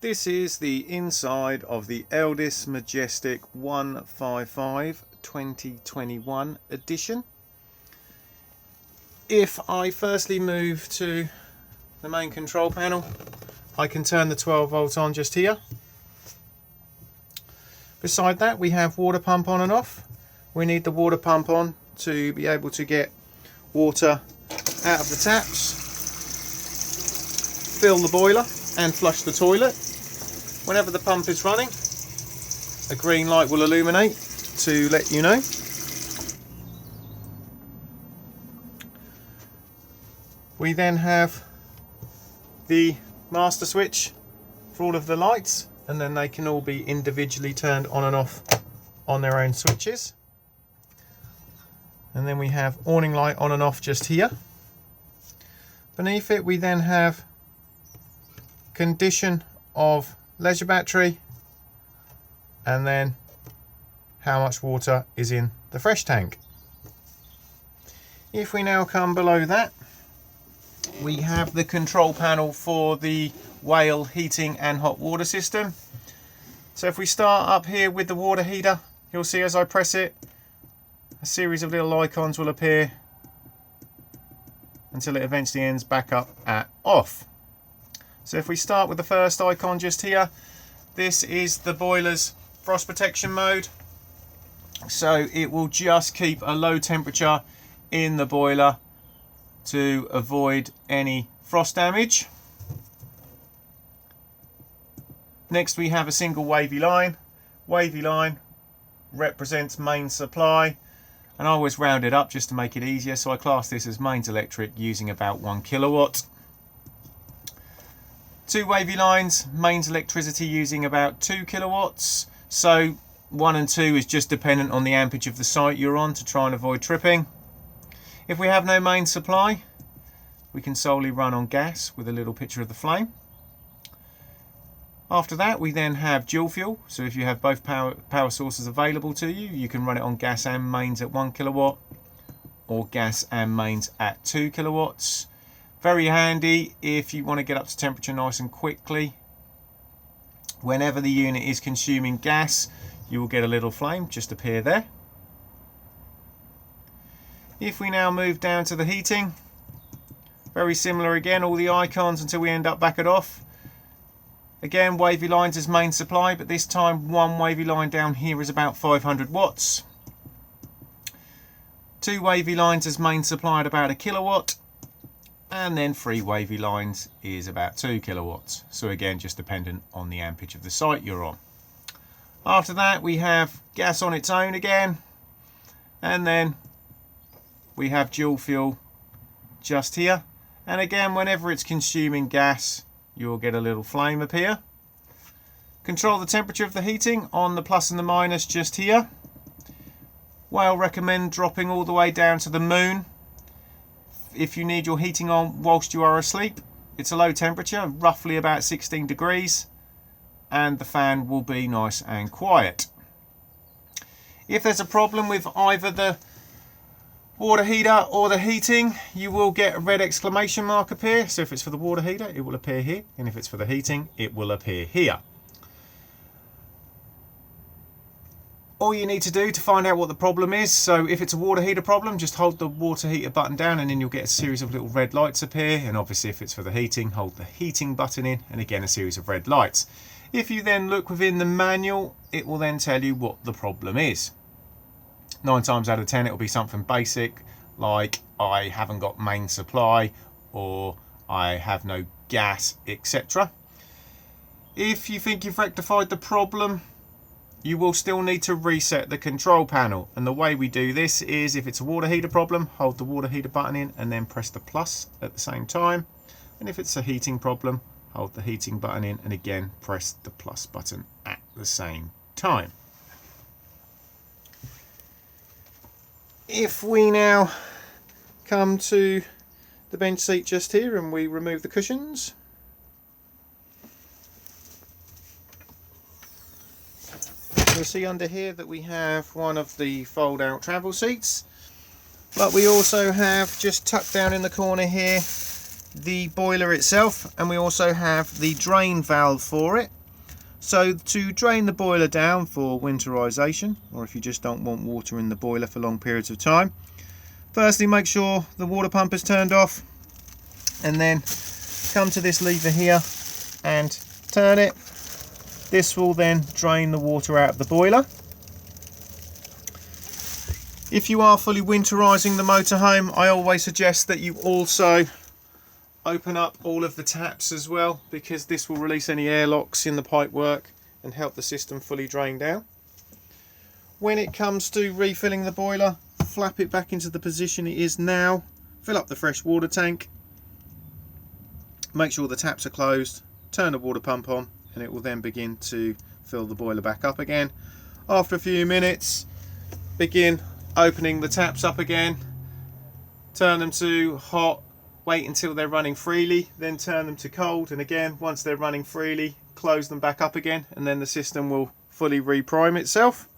This is the inside of the Elddis Majestic 155 2021 edition. If I firstly move to the main control panel, I can turn the 12 volt on just here. Beside that, we have water pump on and off. We need the water pump on to be able to get water out of the taps, fill the boiler and flush the toilet. Whenever the pump is running, a green light will illuminate to let you know. We then have the master switch for all of the lights, and then they can all be individually turned on and off on their own switches. And then we have awning light on and off just here. Beneath it we then have condition of leisure battery, and then how much water is in the fresh tank. If we now come below that, we have the control panel for the Whale heating and hot water system. So if we start up here with the water heater, you'll see as I press it, a series of little icons will appear until it eventually ends back up at off. So if we start with the first icon just here, this is the boiler's frost protection mode. So it will just keep a low temperature in the boiler to avoid any frost damage. Next we have a single wavy line. Wavy line represents mains supply, and I always round it up just to make it easier, so I class this as mains electric using about 1 kilowatt. Two wavy lines, mains electricity using about 2 kilowatts. So 1 and 2 is just dependent on the ampage of the site you're on to try and avoid tripping. If we have no main supply, we can solely run on gas with a little picture of the flame. After that, we then have dual fuel. So if you have both power sources available to you, you can run it on gas and mains at 1 kilowatt or gas and mains at 2 kilowatts. Very handy if you want to get up to temperature nice and quickly. Whenever the unit is consuming gas, you will get a little flame just appear there. If we now move down to the heating, very similar again, all the icons until we end up back at off. Again, wavy lines as main supply, but this time one wavy line down here is about 500 watts. Two wavy lines as main supply at about 1 kilowatt. And then 3 wavy lines is about 2 kilowatts. So again, just dependent on the ampage of the site you're on. After that, we have gas on its own again. And then we have dual fuel just here. And again, whenever it's consuming gas, you'll get a little flame appear. Control the temperature of the heating on the plus and the minus just here. Whale recommend dropping all the way down to the moon if you need your heating on whilst you are asleep. It's a low temperature, roughly about 16 degrees, and the fan will be nice and quiet. If there's a problem with either the water heater or the heating, you will get a red exclamation mark appear. So if it's for the water heater, it will appear here, and if it's for the heating, it will appear here. All you need to do to find out what the problem is, so if it's a water heater problem, just hold the water heater button down and then you'll get a series of little red lights appear. And obviously if it's for the heating, hold the heating button in and again a series of red lights. If you then look within the manual, it will then tell you what the problem is. 9 times out of 10 it will be something basic like I haven't got main supply or I have no gas, etc. If you think you've rectified the problem, you will still need to reset the control panel, and the way we do this is if it's a water heater problem, hold the water heater button in and then press the plus at the same time, and if it's a heating problem, hold the heating button in and again press the plus button at the same time. If we now come to the bench seat just here and we remove the cushions, you'll see under here that we have one of the fold out travel seats, but we also have just tucked down in the corner here the boiler itself, and we also have the drain valve for it. So to drain the boiler down for winterization, or if you just don't want water in the boiler for long periods of time, firstly make sure the water pump is turned off, and then come to this lever here and turn it. This will then drain the water out of the boiler. If you are fully winterizing the motorhome, I always suggest that you also open up all of the taps as well, because this will release any airlocks in the pipework and help the system fully drain down. When it comes to refilling the boiler, flap it back into the position it is now, fill up the fresh water tank, make sure the taps are closed, turn the water pump on, and it will then begin to fill the boiler back up again. After a few minutes, begin opening the taps up again, turn them to hot, wait until they're running freely, then turn them to cold, and again, once they're running freely, close them back up again, and then the system will fully reprime itself.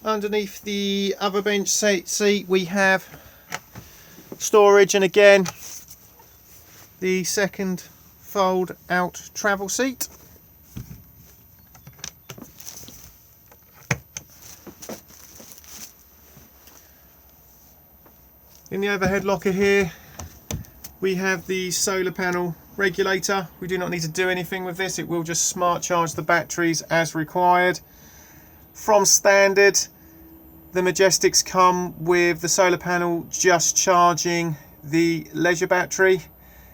Underneath the other bench seat we have storage, and again the second fold out travel seat. In the overhead locker here we have the solar panel regulator. We do not need to do anything with this, it will just smart charge the batteries as required. From standard, the Majestics come with the solar panel just charging the leisure battery.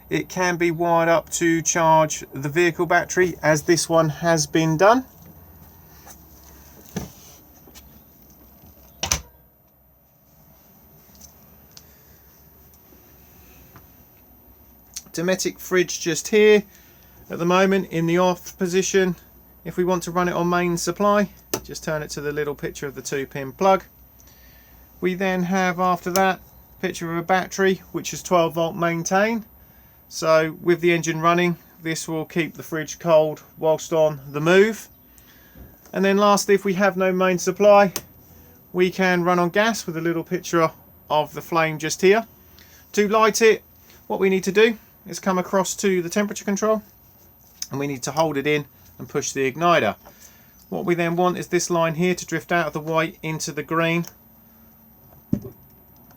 It can be wired up to charge the vehicle battery, as this one has been done. Dometic fridge just here at the moment in the off position. If we want to run it on main supply, just turn it to the little picture of the 2-pin plug. We then have, after that, picture of a battery which is 12 volt maintain. So with the engine running, this will keep the fridge cold whilst on the move. And then lastly, if we have no main supply, we can run on gas with a little picture of the flame just here. To light it, what we need to do is come across to the temperature control, and we need to hold it in and push the igniter. What we then want is this line here to drift out of the white into the green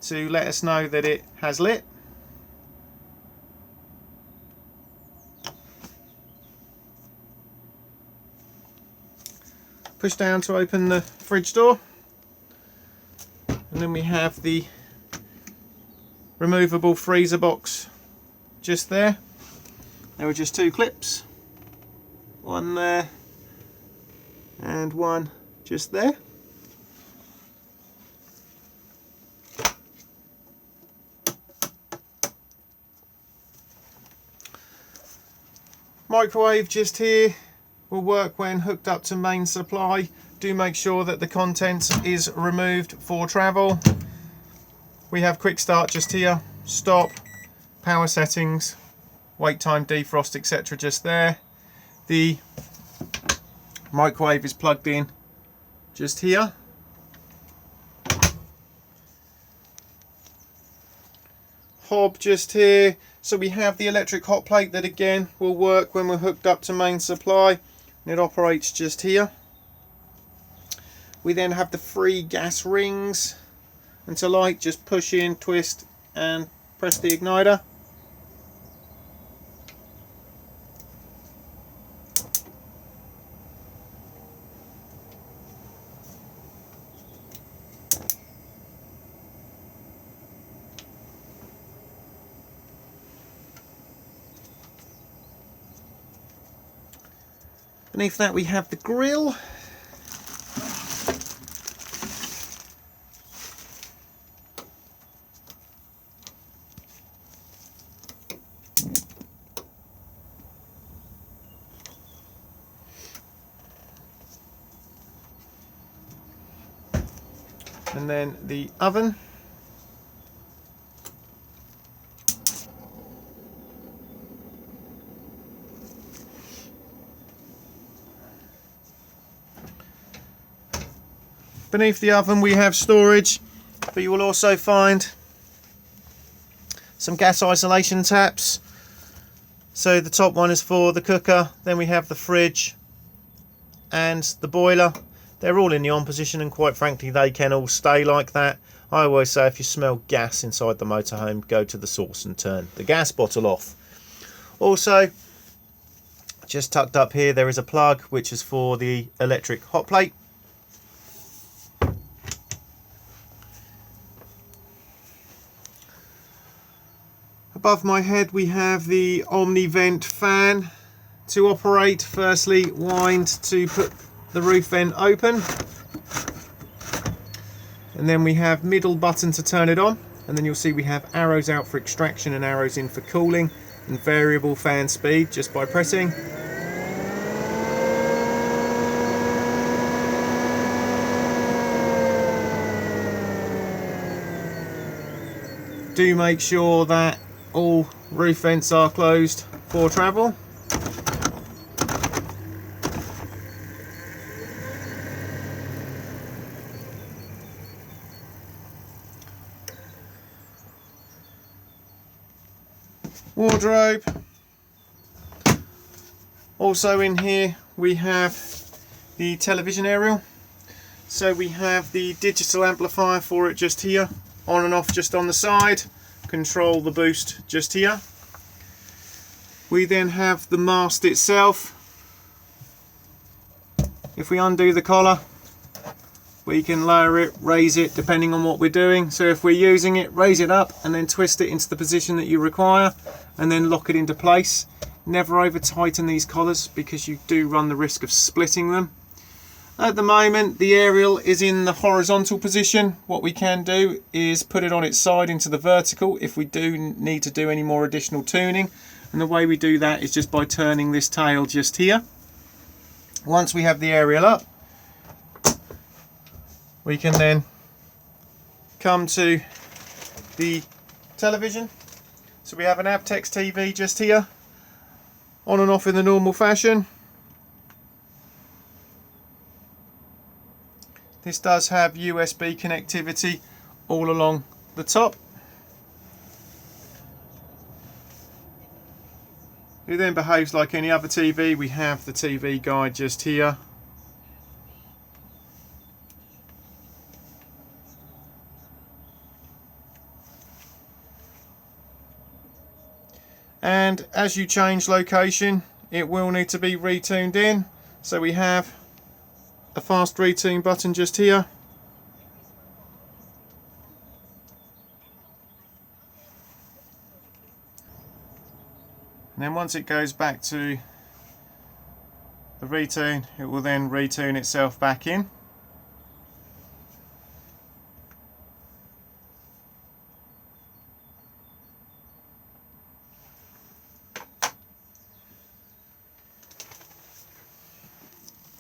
to let us know that it has lit. Push down to open the fridge door, and then we have the removable freezer box just there. There were just 2 clips, one there and one just there. Microwave just here will work when hooked up to main supply. Do make sure that the contents is removed for travel. We have quick start just here, stop, power settings, wait time, defrost, etc. just there. The microwave is plugged in just here. Hob just here. So we have the electric hot plate that again will work when we're hooked up to main supply, and it operates just here. We then have the 3 gas rings, and to light, just push in, twist and press the igniter. Beneath that we have the grill. And then the oven. Beneath the oven we have storage. But you will also find some gas isolation taps. So the top one is for the cooker, then we have the fridge and the boiler. They're all in the on position, and quite frankly they can all stay like that. I always say if you smell gas inside the motorhome, go to the source and turn the gas bottle off. Also, just tucked up here there is a plug which is for the electric hot plate. Above my head we have the Omni vent fan. To operate, firstly wind to put the roof vent open, and then we have middle button to turn it on, and then you'll see we have arrows out for extraction and arrows in for cooling, and variable fan speed just by pressing. Do make sure that all roof vents are closed for travel. Wardrobe. Also in here we have the television aerial. So we have the digital amplifier for it just here, on and off just on the side, control the boost just here. We then have the mast itself. If we undo the collar, we can lower it, raise it depending on what we're doing. So if we're using it, raise it up and then twist it into the position that you require and then lock it into place. Never over tighten these collars because you do run the risk of splitting them. At the moment the aerial is in the horizontal position. What we can do is put it on its side into the vertical if we do need to do any more additional tuning, and the way we do that is just by turning this tail just here. Once we have the aerial up, we can then come to the television. So we have an Avtex TV just here, on and off in the normal fashion. This does have USB connectivity all along the top. It then behaves like any other TV. We have the TV guide just here. And as you change location, it will need to be retuned in. So we have a fast retune button just here. And then once it goes back to the retune, it will then retune itself back in.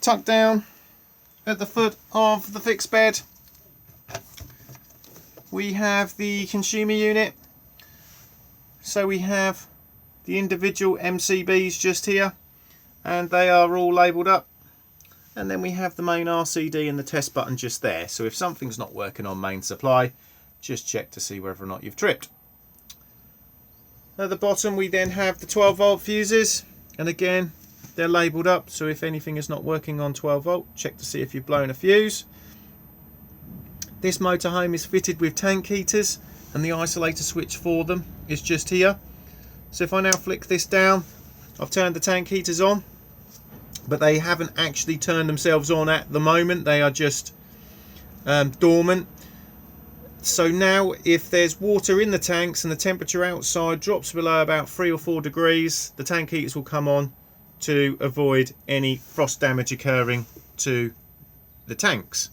Tucked down at the foot of the fixed bed, we have the consumer unit. So we have the individual MCBs just here, and they are all labelled up. And then we have the main RCD and the test button just there. So if something's not working on main supply, just check to see whether or not you've tripped. At the bottom we then have the 12 volt fuses, and again they're labelled up, so if anything is not working on 12 volt, check to see if you've blown a fuse. This motorhome is fitted with tank heaters, and the isolator switch for them is just here. So if I now flick this down, I've turned the tank heaters on, but they haven't actually turned themselves on at the moment. They are just dormant. So now if there's water in the tanks and the temperature outside drops below about 3 or 4 degrees, the tank heaters will come on to avoid any frost damage occurring to the tanks.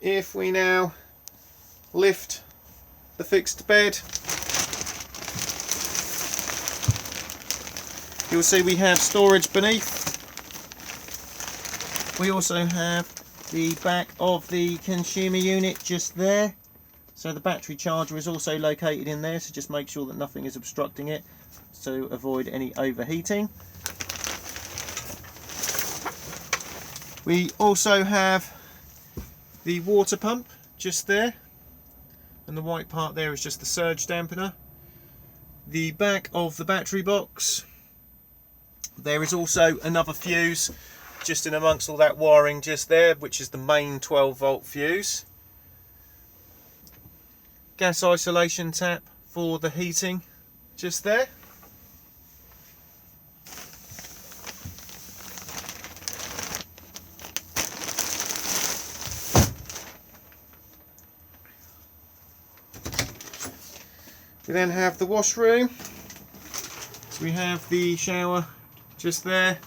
If we now lift the fixed bed, you'll see we have storage beneath. We also have the back of the consumer unit just there. So the battery charger is also located in there, so just make sure that nothing is obstructing it to avoid any overheating. We also have the water pump just there, and the white part there is just the surge dampener. The back of the battery box, there is also another fuse just in amongst all that wiring just there, which is the main 12-volt fuse. Gas isolation tap for the heating just there. We then have the washroom. So we have the shower just there.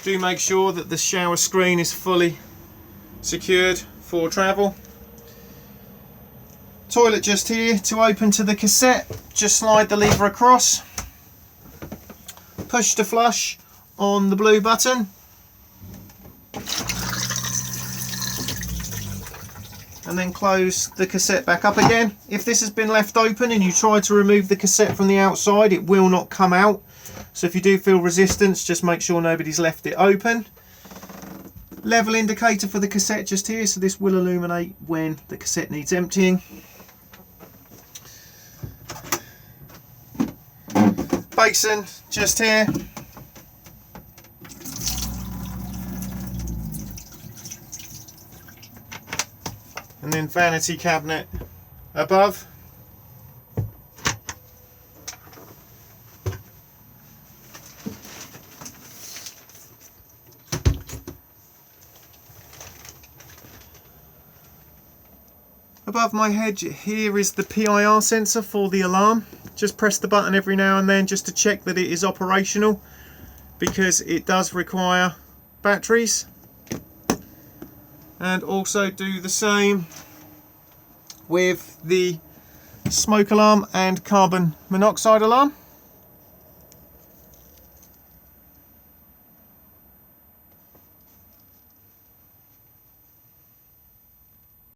Do make sure that the shower screen is fully secured for travel. Toilet just here. To open to the cassette, just slide the lever across. Push to flush on the blue button. And then close the cassette back up again. If this has been left open and you try to remove the cassette from the outside, it will not come out. So if you do feel resistance, just make sure nobody's left it open. Level indicator for the cassette just here, so this will illuminate when the cassette needs emptying. Basin just here. And then vanity cabinet above. Above my head here is the PIR sensor for the alarm. Just press the button every now and then just to check that it is operational, because it does require batteries. And also do the same with the smoke alarm and carbon monoxide alarm.